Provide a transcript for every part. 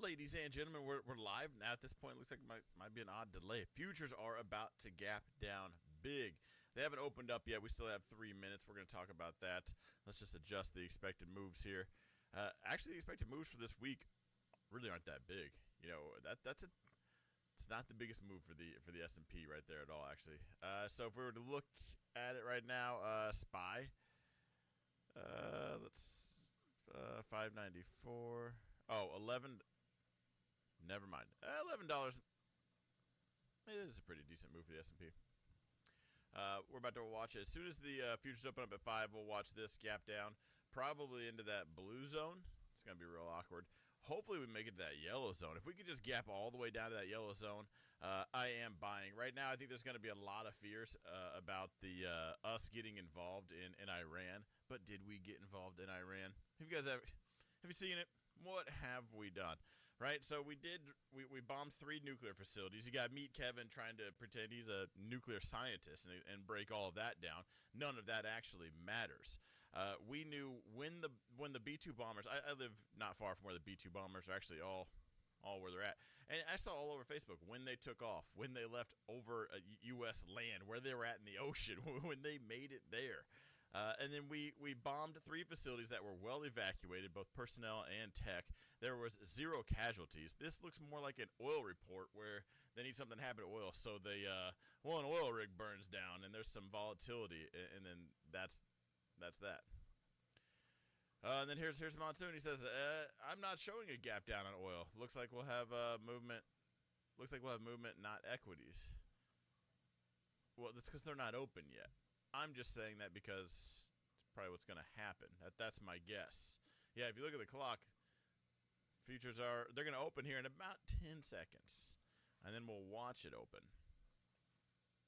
Ladies and gentlemen, we're live now. At this point, it looks like it might be an odd delay. Futures are about to gap down big. They haven't opened up yet. We still have 3 minutes. We're going to talk about that. Let's just adjust the expected moves here. Actually, the expected moves for this week really aren't that big. You know, it's not the biggest move for the S&P right there at all, actually. So if we were to look at it right now, SPY, let's 594. Oh, 11. Never mind. $11. It is a pretty decent move for the S&P. We're about to watch it. As soon as the futures open up at 5, we'll watch this gap down, probably into that blue zone. It's going to be real awkward. Hopefully we make it to that yellow zone. If we could just gap all the way down to that yellow zone, I am buying. Right now, I think there's going to be a lot of fears about the us getting involved in Iran. But did we get involved in Iran? Have you seen it? What have we done? Right, so we bombed 3 nuclear facilities. You got Meet Kevin trying to pretend he's a nuclear scientist and break all of that down. None of that actually matters. We knew when the B-2 bombers. I live not far from where the B-2 bombers are actually all where they're at. And I saw all over Facebook when they took off, when they left over U.S. land, where they were at in the ocean, when they made it there. And then we bombed 3 facilities that were well evacuated, both personnel and tech. There was 0 casualties. This looks more like an oil report where they need something to happen to oil. So they an oil rig burns down and there's some volatility, and then that's that. And then here's Monsoon. He says, I'm not showing a gap down on oil. Looks like we'll have movement. Looks like we'll have movement, not equities. Well, that's because they're not open yet. I'm just saying that because it's probably what's going to happen. That's my guess. Yeah, if you look at the clock, futures they're going to open here in about 10 seconds. And then we'll watch it open.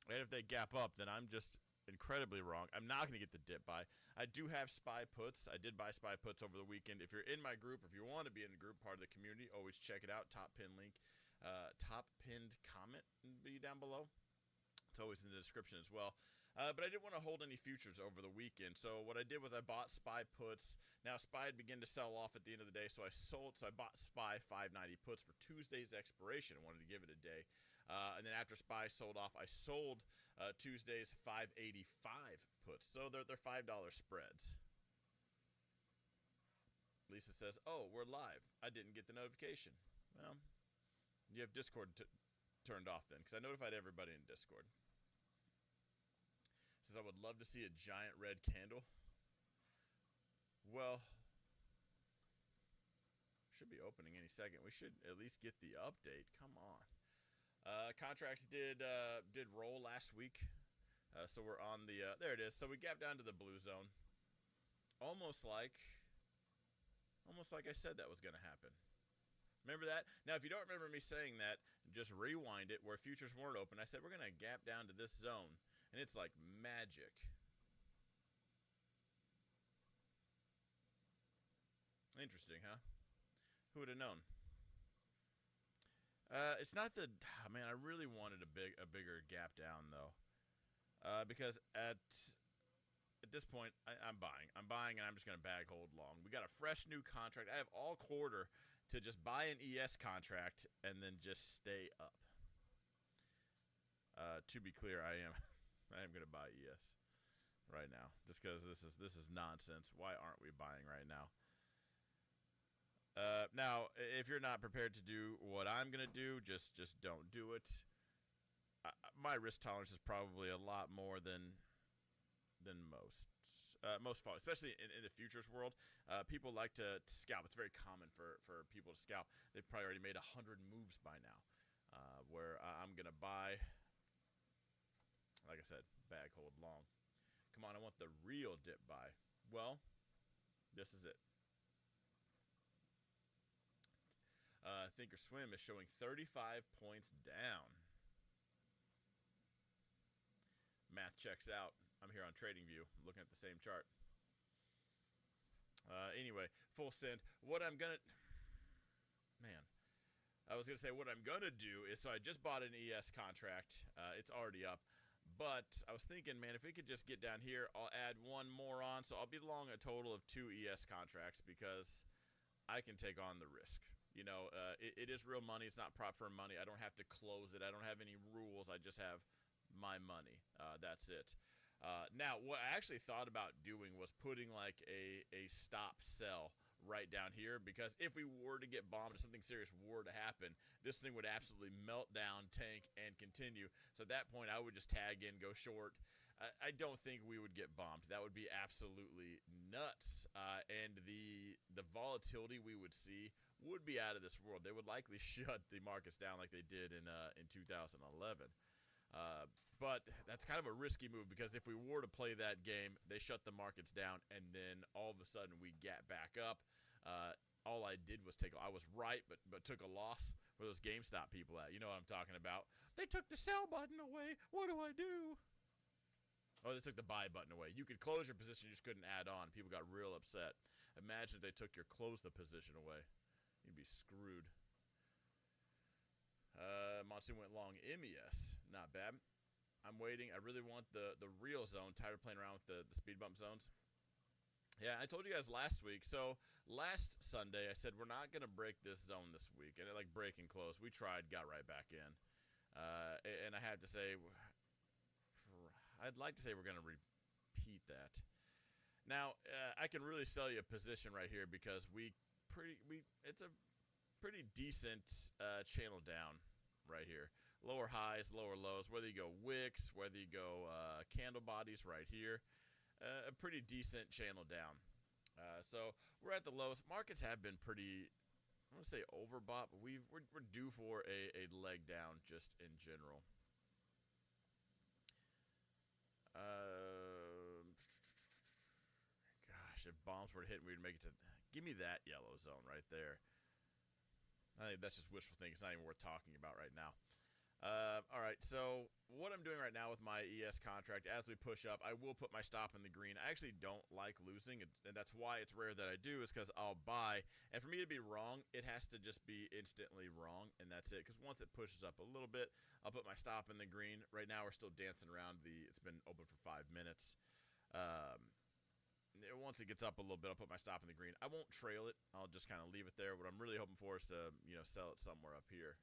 And if they gap up, then I'm just incredibly wrong. I'm not going to get the dip buy. I do have SPY puts. I did buy SPY puts over the weekend. If you're in my group, if you want to be in the group, part of the community, always check it out. Top pin link, top pinned comment will be down below. It's always in the description as well. But I didn't want to hold any futures over the weekend. So what I did was I bought SPY puts. Now SPY had begun to sell off at the end of the day, so I sold. So I bought SPY 590 puts for Tuesday's expiration. I wanted to give it a day. And then after SPY sold off, I sold Tuesday's 585 puts. So they're $5 spreads. Lisa says, "Oh, we're live. I didn't get the notification." Well, you have Discord turned off then, because I notified everybody in Discord. Says I would love to see a giant red candle. Well, should be opening any second. We should at least get the update. Come on. Contracts did roll last week, so we're on the there it is. So we gapped down to the blue zone, almost like I said that was going to happen. Remember that? Now, if you don't remember me saying that, just rewind it. Where futures weren't open, I said we're going to gap down to this zone. And it's like magic. Interesting, huh? Who would have known? It's not the... Oh, man, I really wanted a bigger gap down, though. Because at this point, I'm buying. I'm buying, and I'm just going to bag hold long. We got a fresh new contract. I have all quarter to just buy an ES contract and then just stay up. To be clear, I am going to buy ES right now, just because this is nonsense. Why aren't we buying right now? Now, if you're not prepared to do what I'm going to do, just don't do it. My risk tolerance is probably a lot more than most folks, especially in the futures world. People like to scalp. It's very common for people to scalp. They've probably already made 100 moves by now, where I'm going to buy, like I said, bag hold long. Come on, I want the real dip buy. Well, this is it. Thinkorswim is showing 35 points down. Math checks out. I'm here on TradingView, looking at the same chart. Anyway, full send. What I'm gonna... Man. I was going to say what I'm going to do is, so I just bought an ES contract. It's already up. But I was thinking, man, if we could just get down here, I'll add one more on. So I'll be long a total of 2 ES contracts because I can take on the risk. It is real money. It's not prop firm money. I don't have to close it. I don't have any rules. I just have my money. That's it. Now, what I actually thought about doing was putting like a stop sell right down here, because if we were to get bombed, if something serious were to happen, this thing would absolutely melt down, tank, and continue. So at that point, I would just tag in, go short. I don't think we would get bombed. That would be absolutely nuts. And the volatility we would see would be out of this world. They would likely shut the markets down like they did in 2011. But that's kind of a risky move, because if we were to play that game, they shut the markets down, and then all of a sudden we get back up. All I did was I was right, but took a loss for those GameStop people. You know what I'm talking about. They took the sell button away. What do I do? Oh, they took the buy button away. You could close your position, you just couldn't add on. People got real upset. Imagine if they took your close the position away. You'd be screwed. Monsoon went long MES. Not bad. I'm waiting. I really want the real zone. Tired of playing around with the speed bump zones. Yeah, I told you guys last week. So last Sunday, I said we're not going to break this zone this week. And like break and close. We tried, got right back in. And I have to say, I'd like to say we're going to repeat that. Now, I can really sell you a position right here, because it's a pretty decent channel down right here. Lower highs, lower lows, whether you go wicks, whether you go candle bodies right here. A pretty decent channel down. So we're at the lowest. Markets have been pretty, I want to say overbought, but we're due for a leg down just in general. Gosh, if bombs were to hit, we'd make it to. Give me that yellow zone right there. I think that's just wishful thinking. It's not even worth talking about right now. All right, so what I'm doing right now with my ES contract, as we push up, I will put my stop in the green. I actually don't like losing, and that's why it's rare that I do, is because I'll buy. And for me to be wrong, it has to just be instantly wrong, and that's it. Because once it pushes up a little bit, I'll put my stop in the green. Right now, we're still dancing around it's been open for 5 minutes. Once it gets up a little bit, I'll put my stop in the green. I won't trail it. I'll just kind of leave it there. What I'm really hoping for is to, sell it somewhere up here.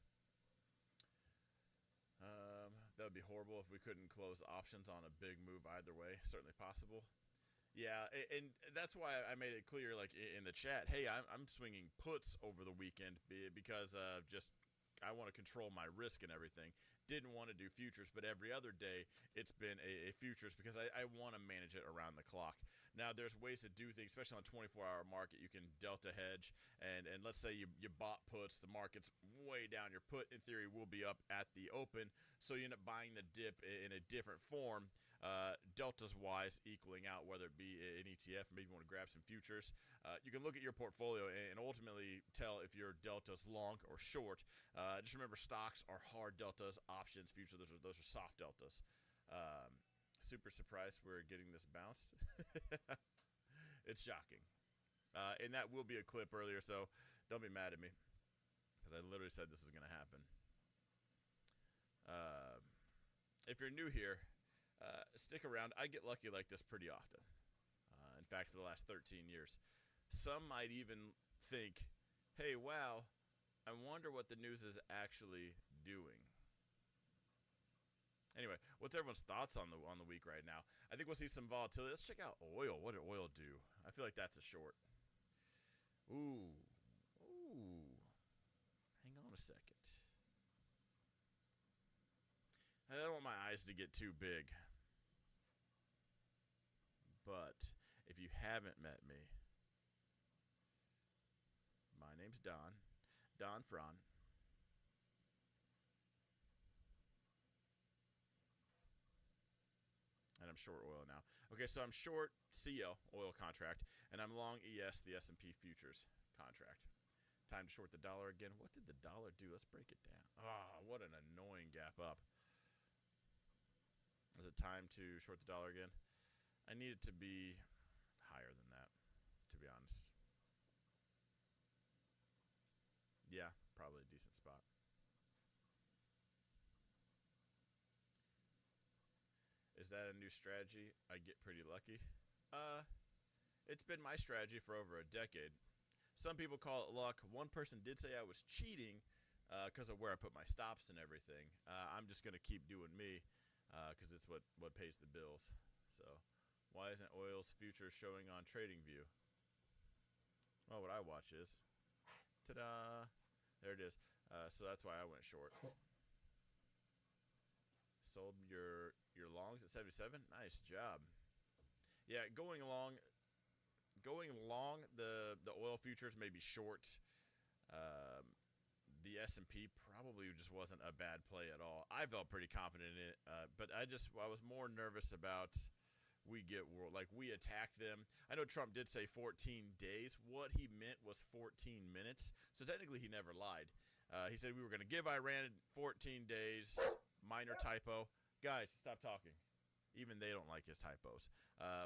That would be horrible if we couldn't close options on a big move either way. Certainly possible. Yeah, and that's why I made it clear, like in the chat, hey, I'm swinging puts over the weekend because just I want to control my risk and everything. Didn't want to do futures, but every other day it's been a futures, because I want to manage it around the clock. Now, there's ways to do things, especially on a 24-hour market. You can delta hedge, and let's say you bought puts, the market's way down. Your put, in theory, will be up at the open, so you end up buying the dip in a different form, deltas-wise, equaling out, whether it be an ETF, maybe you want to grab some futures. You can look at your portfolio and ultimately tell if your delta's long or short. Just remember, stocks are hard deltas, options, futures, those are soft deltas. Super surprised we're getting this bounced. It's shocking. And that will be a clip earlier, so don't be mad at me, because I literally said this is going to happen. If you're new here, stick around. I get lucky like this pretty often. In fact, for the last 13 years. Some might even think, hey, wow, I wonder what the news is actually doing. Anyway, what's everyone's thoughts on the week right now? I think we'll see some volatility. Let's check out oil. What did oil do? I feel like that's a short. Ooh. Hang on a second. I don't want my eyes to get too big. But if you haven't met me, my name's Don Fron. And I'm short oil now. Okay, so I'm short CL, oil contract, and I'm long ES, the S&P futures contract. Time to short the dollar again. What did the dollar do? Let's break it down. Oh, what an annoying gap up. Is it time to short the dollar again? I need it to be higher than that, to be honest. Yeah, probably a decent spot. Is that a new strategy? I get pretty lucky. It's been my strategy for over a decade. Some people call it luck. One person did say I was cheating because of where I put my stops and everything. I'm just going to keep doing me because it's what pays the bills. So why isn't oil's future showing on TradingView? Well, what I watch is, ta-da, there it is. So that's why I went short. Sold your longs at 77. Nice job. Yeah, going long, the oil futures may be short. The S&P probably just wasn't a bad play at all. I felt pretty confident in it, but I was more nervous about we attack them. I know Trump did say 14 days. What he meant was 14 minutes. So technically he never lied. He said we were going to give Iran 14 days. Minor typo. Guys, stop talking. Even they don't like his typos.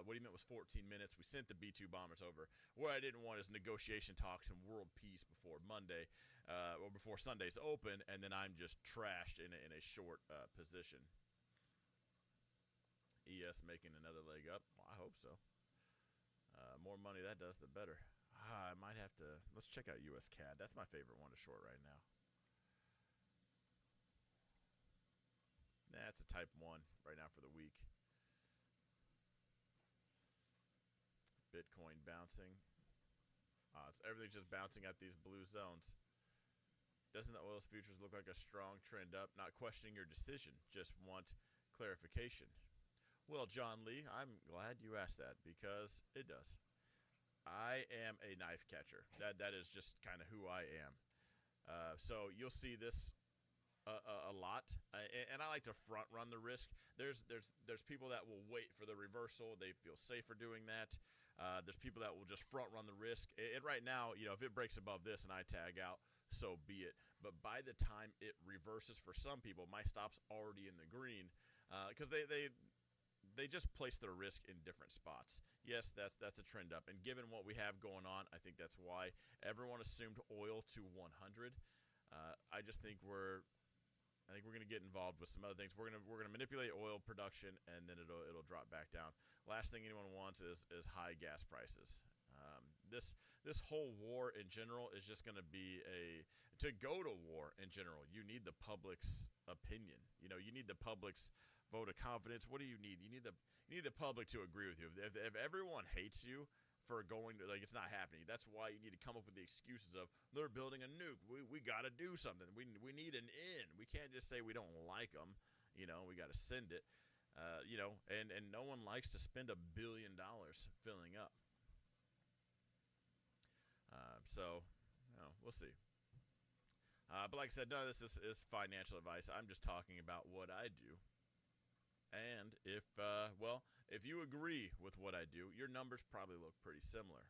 What he meant was 14 minutes. We sent the B-2 bombers over. What I didn't want is negotiation talks and world peace before Monday or before Sunday's open, and then I'm just trashed in a short position. ES making another leg up. Well, I hope so. More money that does, the better. I might have to. Let's check out US CAD. That's my favorite one to short right now. That's a type 1 right now for the week. Bitcoin bouncing. Everything's just bouncing at these blue zones. Doesn't the oil's futures look like a strong trend up? Not questioning your decision, just want clarification. Well, John Lee, I'm glad you asked that because it does. I am a knife catcher. That is just kind of who I am. So you'll see this a lot, and I like to front run the risk. There's people that will wait for the reversal. They feel safer doing that. There's people that will just front run the risk. And right now, if it breaks above this and I tag out, so be it. But by the time it reverses for some people, my stop's already in the green because they just place their risk in different spots. Yes, that's a trend up, and given what we have going on, I think that's why everyone assumed oil to 100. I just think we're going to get involved with some other things. We're gonna manipulate oil production, and then it'll drop back down. Last thing anyone wants is high gas prices. This whole war in general is just going to be to go to war in general. You need the public's opinion. You need the public's vote of confidence. What do you need? You need the public to agree with you. If everyone hates you for going to, it's not happening. That's why you need to come up with the excuses of they're building a nuke. We got to do something. We need an in. We can't just say we don't like them. We got to send it. And no one likes to spend $1 billion filling up. So we'll see. But like I said, none of this is financial advice. I'm just talking about what I do. And if you agree with what I do, your numbers probably look pretty similar.